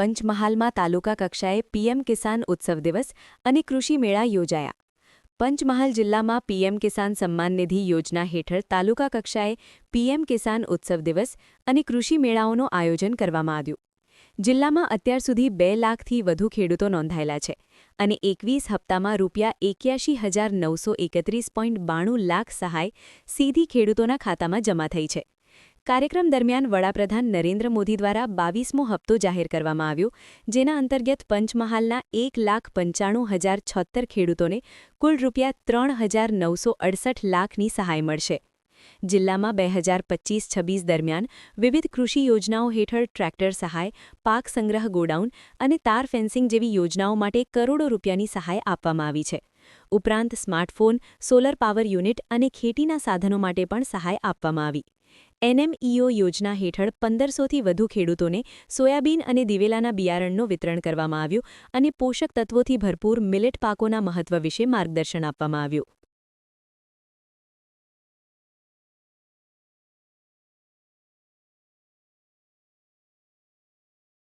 પંચમહાલમાં તાલુકા કક્ષાએ પીએમ કિસાન ઉત્સવ દિવસ અને કૃષિ મેળા યોજાયા. પંચમહાલ જિલ્લામાં પીએમ કિસાન સન્માન નિધિ યોજના હેઠળ તાલુકા કક્ષાએ પીએમ કિસાન ઉત્સવ દિવસ અને કૃષિ મેળાઓનું આયોજન કરવામાં આવ્યું. જિલ્લામાં અત્યાર સુધી 2 લાખથી વધુ ખેડૂતો નોંધાયેલા છે અને 21 હપ્તામાં ₹81,931.92 લાખ સહાય સીધી ખેડૂતોના ખાતામાં જમા થઈ છે. કાર્યક્રમ દરમિયાન વડાપ્રધાન નરેન્દ્ર મોદી દ્વારા 22મો હપ્તો જાહેર કરવામાં આવ્યો, જેના અંતર્ગત પંચમહાલના 1,95,076 ખેડૂતોને કુલ ₹3,968 લાખની સહાય મળશે. જિલ્લામાં 2025-26 દરમિયાન વિવિધ કૃષિ યોજનાઓ હેઠળ ટ્રેક્ટર સહાય, પાક સંગ્રહ ગોડાઉન અને તાર ફેન્સિંગ જેવી યોજનાઓ માટે કરોડો રૂપિયાની સહાય આપવામાં આવી છે. ઉપરાંત સ્માર્ટફોન, સોલર પાવર યુનિટ અને ખેતીના સાધનો માટે પણ સહાય આપવામાં આવી. NMEO યોજના હેઠળ 1500થી વધુ ખેડૂતોને સોયાબીન અને દિવેલાના બિયારણનું વિતરણ કરવામાં આવ્યું અને પોષક તત્વોથી ભરપૂર મિલેટ પાકોના મહત્વ વિશે માર્ગદર્શન આપવામાં આવ્યું.